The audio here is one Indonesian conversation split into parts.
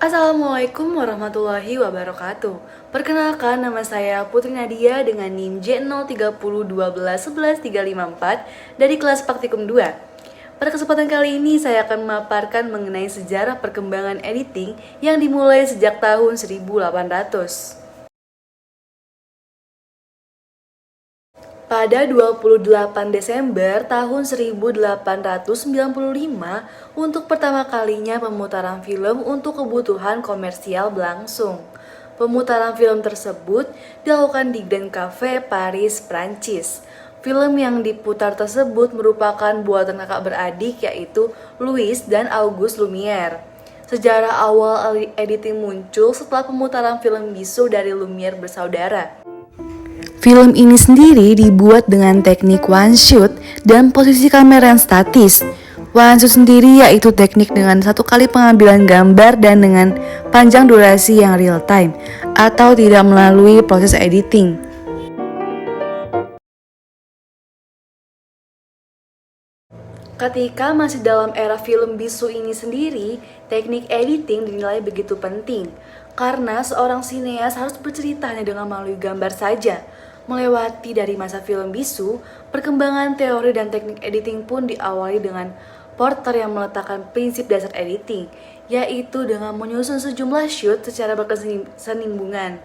Assalamualaikum warahmatullahi wabarakatuh. Perkenalkan, nama saya Putri Nadia dengan NIM J03012111354 dari kelas Praktikum 2. Pada kesempatan kali ini saya akan memaparkan mengenai sejarah perkembangan editing yang dimulai sejak tahun 1800. Pada 28 Desember tahun 1895, untuk pertama kalinya pemutaran film untuk kebutuhan komersial berlangsung. Pemutaran film tersebut dilakukan di Grand Café, Paris, Prancis. Film yang diputar tersebut merupakan buatan kakak beradik yaitu Louis dan Auguste Lumière. Sejarah awal editing muncul setelah pemutaran film bisu dari Lumière bersaudara. Film ini sendiri dibuat dengan teknik one shot dan posisi kamera yang statis. One shot sendiri yaitu teknik dengan satu kali pengambilan gambar dan dengan panjang durasi yang real time atau tidak melalui proses editing. Ketika masih dalam era film bisu ini sendiri, teknik editing dinilai begitu penting karena seorang sineas harus bercerita hanya dengan melalui gambar saja. Melewati dari masa film bisu, perkembangan teori dan teknik editing pun diawali dengan Porter yang meletakkan prinsip dasar editing, yaitu dengan menyusun sejumlah shoot secara berkesinambungan.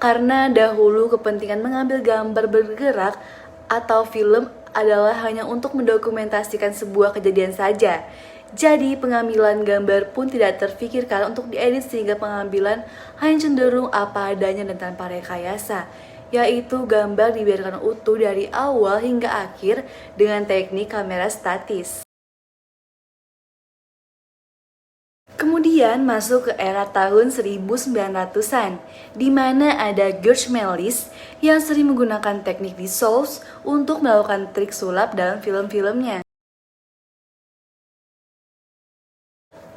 Karena dahulu kepentingan mengambil gambar bergerak atau film adalah hanya untuk mendokumentasikan sebuah kejadian saja. Jadi pengambilan gambar pun tidak terfikirkan untuk diedit sehingga pengambilan hanya cenderung apa adanya dan tanpa rekayasa, yaitu gambar dibiarkan utuh dari awal hingga akhir dengan teknik kamera statis. Kemudian masuk ke era tahun 1900-an, di mana ada George Méliès yang sering menggunakan teknik dissolve untuk melakukan trik sulap dalam film-filmnya.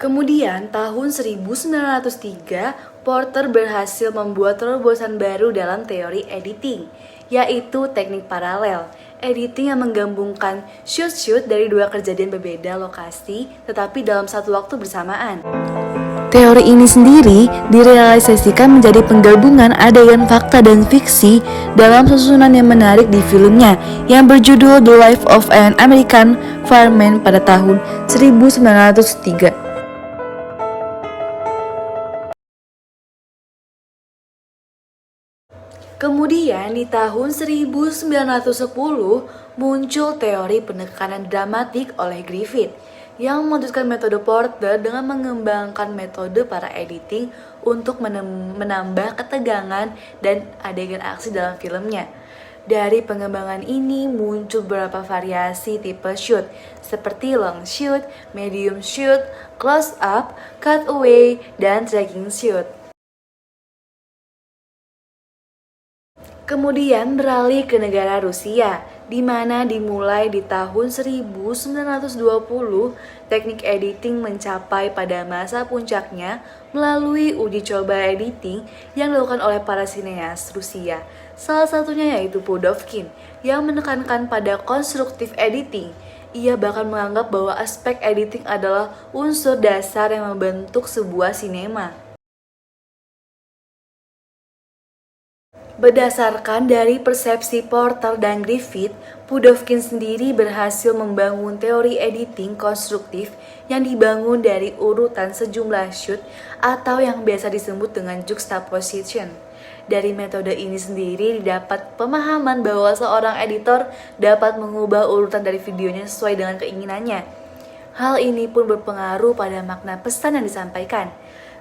Kemudian tahun 1903, Porter berhasil membuat terobosan baru dalam teori editing, yaitu teknik paralel. Editing yang menggabungkan shoot-shoot dari dua kejadian berbeda lokasi tetapi dalam satu waktu bersamaan. Teori ini sendiri direalisasikan menjadi penggabungan adegan fakta dan fiksi dalam susunan yang menarik di filmnya yang berjudul The Life of an American Fireman pada tahun 1903. Kemudian di tahun 1910 muncul teori penekanan dramatik oleh Griffith yang melanjutkan metode Porter dengan mengembangkan metode para editing untuk menambah ketegangan dan adegan aksi dalam filmnya. Dari pengembangan ini muncul beberapa variasi tipe shoot seperti long shoot, medium shoot, close up, cutaway, dan tracking shoot. Kemudian beralih ke negara Rusia, di mana dimulai di tahun 1920, teknik editing mencapai pada masa puncaknya melalui uji coba editing yang dilakukan oleh para sineas Rusia. Salah satunya yaitu Pudovkin, yang menekankan pada konstruktif editing. Ia bahkan menganggap bahwa aspek editing adalah unsur dasar yang membentuk sebuah sinema. Berdasarkan dari persepsi Porter dan Griffith, Pudovkin sendiri berhasil membangun teori editing konstruktif yang dibangun dari urutan sejumlah shoot atau yang biasa disebut dengan juxtaposition. Dari metode ini sendiri didapat pemahaman bahwa seorang editor dapat mengubah urutan dari videonya sesuai dengan keinginannya. Hal ini pun berpengaruh pada makna pesan yang disampaikan.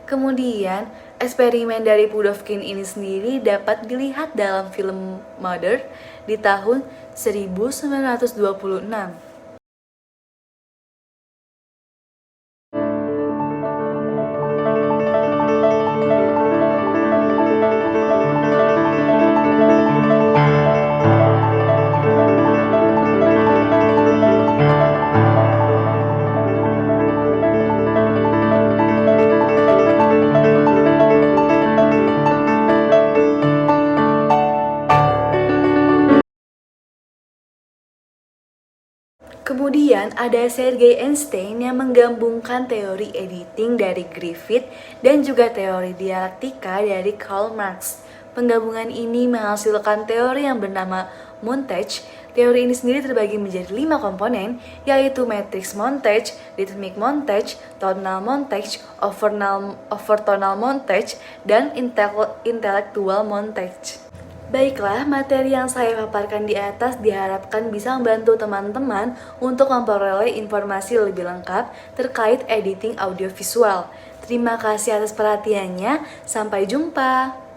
Kemudian, eksperimen dari Pudovkin ini sendiri dapat dilihat dalam film Mother di tahun 1926. Kemudian ada Sergei Einstein yang menggabungkan teori editing dari Griffith dan juga teori dialektika dari Karl Marx. Penggabungan ini menghasilkan teori yang bernama montage. Teori ini sendiri terbagi menjadi 5 komponen, yaitu matrix montage, rhythmic montage, tonal montage, overtonal montage, dan intellectual montage. Baiklah, materi yang saya paparkan di atas diharapkan bisa membantu teman-teman untuk memperoleh informasi lebih lengkap terkait editing audiovisual. Terima kasih atas perhatiannya, sampai jumpa.